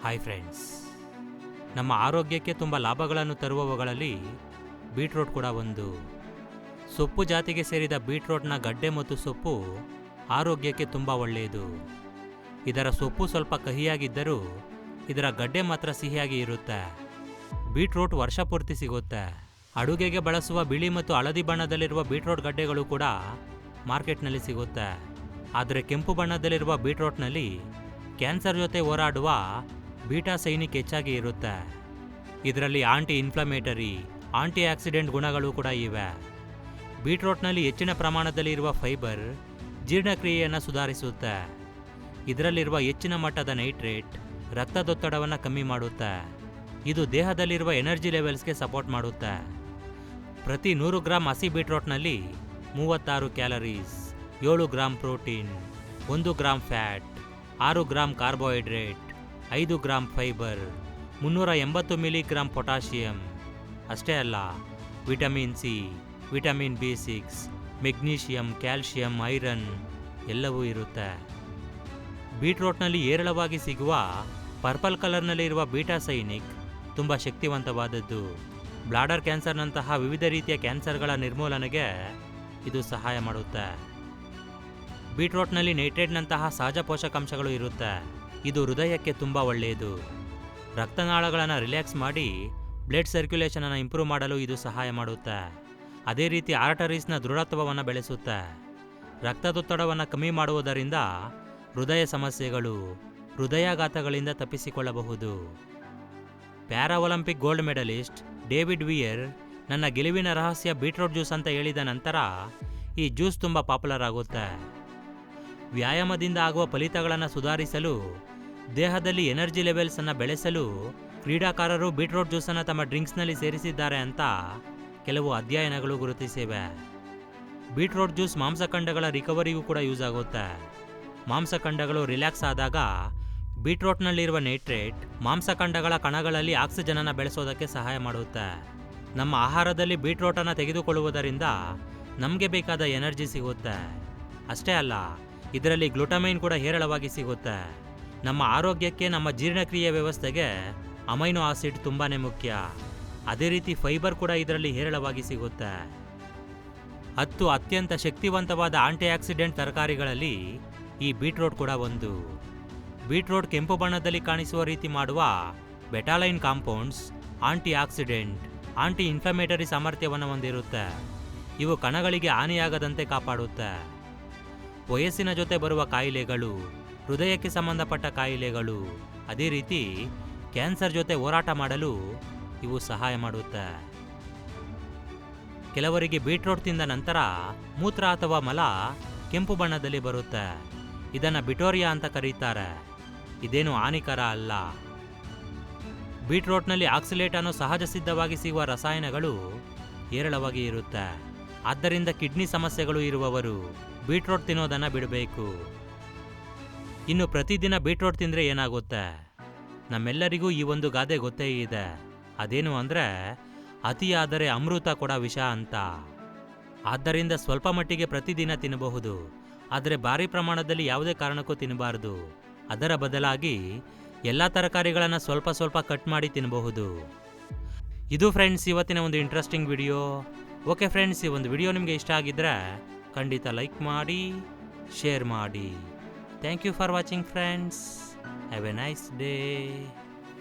Hi friends, ನಮ್ಮ ಆರೋಗ್ಯಕ್ಕೆ ತುಂಬ ಲಾಭಗಳನ್ನು ತರುವವುಗಳಲ್ಲಿ ಬೀಟ್ರೋಟ್ ಕೂಡ ಒಂದು. ಸೊಪ್ಪು ಜಾತಿಗೆ ಸೇರಿದ ಬೀಟ್ರೋಟ್ನ ಗಡ್ಡೆ ಮತ್ತು ಸೊಪ್ಪು ಆರೋಗ್ಯಕ್ಕೆ ತುಂಬ ಒಳ್ಳೆಯದು. ಇದರ ಸೊಪ್ಪು ಸ್ವಲ್ಪ ಕಹಿಯಾಗಿದ್ದರೂ ಇದರ ಗಡ್ಡೆ ಮಾತ್ರ ಸಿಹಿಯಾಗಿ ಇರುತ್ತೆ. ಬೀಟ್ರೋಟ್ ವರ್ಷ ಪೂರ್ತಿ ಸಿಗುತ್ತೆ. ಅಡುಗೆಗೆ ಬಳಸುವ ಬಿಳಿ ಮತ್ತು ಹಳದಿ ಬಣ್ಣದಲ್ಲಿರುವ ಬೀಟ್ರೋಟ್ ಗಡ್ಡೆಗಳು ಕೂಡ ಮಾರ್ಕೆಟ್ನಲ್ಲಿ ಸಿಗುತ್ತೆ. ಆದರೆ ಕೆಂಪು ಬಣ್ಣದಲ್ಲಿರುವ ಬೀಟ್ರೋಟ್ನಲ್ಲಿ ಕ್ಯಾನ್ಸರ್ ಜೊತೆ ಹೋರಾಡುವ ಬೀಟಾ ಸೈನಿಕ್ ಹೆಚ್ಚಾಗಿ ಇರುತ್ತೆ. ಇದರಲ್ಲಿ ಆಂಟಿ ಇನ್ಫ್ಲಮೇಟರಿ, ಆಂಟಿ ಆಕ್ಸಿಡೆಂಟ್ ಗುಣಗಳು ಕೂಡ ಇವೆ. ಬೀಟ್ರೋಟ್ನಲ್ಲಿ ಹೆಚ್ಚಿನ ಪ್ರಮಾಣದಲ್ಲಿ ಇರುವ ಫೈಬರ್ ಜೀರ್ಣಕ್ರಿಯೆಯನ್ನು ಸುಧಾರಿಸುತ್ತೆ. ಇದರಲ್ಲಿರುವ ಹೆಚ್ಚಿನ ಮಟ್ಟದ ನೈಟ್ರೇಟ್ ರಕ್ತದೊತ್ತಡವನ್ನು ಕಮ್ಮಿ ಮಾಡುತ್ತೆ. ಇದು ದೇಹದಲ್ಲಿರುವ ಎನರ್ಜಿ ಲೆವೆಲ್ಸ್ಗೆ ಸಪೋರ್ಟ್ ಮಾಡುತ್ತೆ. ಪ್ರತಿ 100 ಗ್ರಾಂ ಹಸಿ ಬೀಟ್ರೋಟ್ನಲ್ಲಿ 36 calories, 7 gram protein, 1 gram fat, 6 gram carbohydrate, 5 gram fibre, 380 milligram potassium. ಅಷ್ಟೇ ಅಲ್ಲ, vitamin C, vitamin B6, magnesium, calcium, iron ಎಲ್ಲವೂ ಇರುತ್ತೆ. ಬೀಟ್ರೋಟ್ನಲ್ಲಿ ಹೇರಳವಾಗಿ ಸಿಗುವ ಪರ್ಪಲ್ ಕಲರ್ನಲ್ಲಿರುವ ಬೀಟಾ ಸೈನಿಕ್ ತುಂಬ ಶಕ್ತಿವಂತವಾದದ್ದು. ಬ್ಲಾಡರ್ ಕ್ಯಾನ್ಸರ್ನಂತಹ ವಿವಿಧ ರೀತಿಯ ಕ್ಯಾನ್ಸರ್ಗಳ ನಿರ್ಮೂಲನೆಗೆ ಇದು ಸಹಾಯ ಮಾಡುತ್ತೆ. ಬೀಟ್ರೋಟ್ನಲ್ಲಿ ನೈಟ್ರೇಟ್ನಂತಹ ಸಹಜ ಪೋಷಕಾಂಶಗಳು ಇರುತ್ತೆ. ಇದು ಹೃದಯಕ್ಕೆ ತುಂಬ ಒಳ್ಳೆಯದು. ರಕ್ತನಾಳಗಳನ್ನು ರಿಲ್ಯಾಕ್ಸ್ ಮಾಡಿ ಬ್ಲಡ್ ಸರ್ಕ್ಯುಲೇಷನನ್ನು ಇಂಪ್ರೂವ್ ಮಾಡಲು ಇದು ಸಹಾಯ ಮಾಡುತ್ತೆ. ಅದೇ ರೀತಿ ಆರ್ಟರೀಸ್ನ ದೃಢತ್ವವನ್ನು ಬೆಳೆಸುತ್ತೆ. ರಕ್ತದೊತ್ತಡವನ್ನು ಕಮ್ಮಿ ಮಾಡುವುದರಿಂದ ಹೃದಯ ಸಮಸ್ಯೆಗಳು, ಹೃದಯಾಘಾತಗಳಿಂದ ತಪ್ಪಿಸಿಕೊಳ್ಳಬಹುದು. Para Olympic gold medallist David Weir ನನ್ನ ಗೆಲುವಿನ ರಹಸ್ಯ ಬೀಟ್ರೋಟ್ ಜ್ಯೂಸ್ ಅಂತ ಹೇಳಿದ ನಂತರ ಈ ಜ್ಯೂಸ್ ತುಂಬ ಪಾಪ್ಯುಲರ್ ಆಗುತ್ತೆ. ವ್ಯಾಯಾಮದಿಂದ ಆಗುವ ಫಲಿತಗಳನ್ನು ಸುಧಾರಿಸಲು, ದೇಹದಲ್ಲಿ ಎನರ್ಜಿ ಲೆವೆಲ್ಸನ್ನು ಬೆಳೆಸಲು ಕ್ರೀಡಾಕಾರರು ಬೀಟ್ರೋಟ್ ಜ್ಯೂಸನ್ನು ತಮ್ಮ ಡ್ರಿಂಕ್ಸ್ನಲ್ಲಿ ಸೇರಿಸಿದ್ದಾರೆ ಅಂತ ಕೆಲವು ಅಧ್ಯಯನಗಳು ಗುರುತಿಸಿವೆ. ಬೀಟ್ರೋಟ್ ಜ್ಯೂಸ್ ಮಾಂಸಖಂಡಗಳ ರಿಕವರಿಗೂ ಕೂಡ ಯೂಸ್ ಆಗುತ್ತೆ. ಮಾಂಸಖಂಡಗಳು ರಿಲ್ಯಾಕ್ಸ್ ಆದಾಗ ಬೀಟ್ರೋಟ್ನಲ್ಲಿರುವ ನೈಟ್ರೇಟ್ ಮಾಂಸಖಂಡಗಳ ಕಣಗಳಲ್ಲಿ ಆಕ್ಸಿಜನನ್ನು ಬೆಳೆಸೋದಕ್ಕೆ ಸಹಾಯ ಮಾಡುತ್ತೆ. ನಮ್ಮ ಆಹಾರದಲ್ಲಿ ಬೀಟ್ರೋಟನ್ನು ತೆಗೆದುಕೊಳ್ಳುವುದರಿಂದ ನಮಗೆ ಬೇಕಾದ ಎನರ್ಜಿ ಸಿಗುತ್ತೆ. ಅಷ್ಟೇ ಅಲ್ಲ, ಇದರಲ್ಲಿ ಗ್ಲುಟಮೈನ್ ಕೂಡ ಹೇರಳವಾಗಿ ಸಿಗುತ್ತೆ. ನಮ್ಮ ಆರೋಗ್ಯಕ್ಕೆ, ನಮ್ಮ ಜೀರ್ಣಕ್ರಿಯೆ ವ್ಯವಸ್ಥೆಗೆ ಅಮೈನೋ ಆಸಿಡ್ ತುಂಬಾ ಮುಖ್ಯ. ಅದೇ ರೀತಿ ಫೈಬರ್ ಕೂಡ ಇದರಲ್ಲಿ ಹೇರಳವಾಗಿ ಸಿಗುತ್ತೆ. 10 ಅತ್ಯಂತ ಶಕ್ತಿವಂತವಾದ ಆಂಟಿ ಆಕ್ಸಿಡೆಂಟ್ ತರಕಾರಿಗಳಲ್ಲಿ ಈ ಬೀಟ್ರೋಟ್ ಕೂಡ ಒಂದು. ಬೀಟ್ರೋಟ್ ಕೆಂಪು ಬಣ್ಣದಲ್ಲಿ ಕಾಣಿಸುವ ರೀತಿ ಮಾಡುವ betalain compounds anti oxidant, anti inflammatory ಸಾಮರ್ಥ್ಯವನ್ನು ಹೊಂದಿರುತ್ತೆ. ಇವು ಕಣಗಳಿಗೆ ಹಾನಿಯಾಗದಂತೆ ಕಾಪಾಡುತ್ತೆ. ವಯಸ್ಸಿನ ಜೊತೆ ಬರುವ ಕಾಯಿಲೆಗಳು, ಹೃದಯಕ್ಕೆ ಸಂಬಂಧಪಟ್ಟ ಕಾಯಿಲೆಗಳು, ಅದೇ ರೀತಿ ಕ್ಯಾನ್ಸರ್ ಜೊತೆ ಹೋರಾಟ ಮಾಡಲು ಇವು ಸಹಾಯ ಮಾಡುತ್ತೆ. ಕೆಲವರಿಗೆ ಬೀಟ್ರೋಟ್ ತಿಂದ ನಂತರ ಮೂತ್ರ ಅಥವಾ ಮಲ ಕೆಂಪು ಬಣ್ಣದಲ್ಲಿ ಬರುತ್ತೆ. ಇದನ್ನು ಬಿಟೋರಿಯಾ ಅಂತ ಕರೀತಾರೆ. ಇದೇನು ಹಾನಿಕರ ಅಲ್ಲ. ಬೀಟ್ರೋಟ್ನಲ್ಲಿ ಆಕ್ಸಿಲೇಟ್ ಅನ್ನೋ ಸಹಜ ಸಿದ್ಧವಾಗಿ ಸಿಗುವ ರಸಾಯನಗಳು ಹೇರಳವಾಗಿ ಇರುತ್ತೆ. ಆದ್ದರಿಂದ ಕಿಡ್ನಿ ಸಮಸ್ಯೆಗಳು ಇರುವವರು ಬೀಟ್ರೋಟ್ ತಿನ್ನೋದನ್ನು ಬಿಡಬೇಕು. ಇನ್ನು ಪ್ರತಿದಿನ ಬೀಟ್ರೋಟ್ ತಿಂದರೆ ಏನಾಗುತ್ತೆ? ನಮ್ಮೆಲ್ಲರಿಗೂ ಈ ಒಂದು ಗಾದೆ ಗೊತ್ತೇ ಇದೆ. ಅದೇನು ಅಂದರೆ, ಅತಿಯಾದರೆ ಅಮೃತ ಕೂಡ ವಿಷ ಅಂತ. ಆದ್ದರಿಂದ ಸ್ವಲ್ಪ ಮಟ್ಟಿಗೆ ಪ್ರತಿದಿನ ತಿನ್ನಬಹುದು, ಆದರೆ ಭಾರಿ ಪ್ರಮಾಣದಲ್ಲಿ ಯಾವುದೇ ಕಾರಣಕ್ಕೂ ತಿನ್ನಬಾರದು. ಅದರ ಬದಲಾಗಿ ಎಲ್ಲ ತರಕಾರಿಗಳನ್ನು ಸ್ವಲ್ಪ ಸ್ವಲ್ಪ ಕಟ್ ಮಾಡಿ ತಿನ್ನಬಹುದು. ಇದು ಫ್ರೆಂಡ್ಸ್ ಇವತ್ತಿನ ಒಂದು ಇಂಟ್ರೆಸ್ಟಿಂಗ್ ವಿಡಿಯೋ. ಓಕೆ ಫ್ರೆಂಡ್ಸ್, ಈ ಒಂದು ವಿಡಿಯೋ ನಿಮಗೆ ಇಷ್ಟ ಆಗಿದ್ದರೆ ಖಂಡಿತ ಲೈಕ್ ಮಾಡಿ, ಶೇರ್ ಮಾಡಿ. Thank you for watching friends. Have a nice day.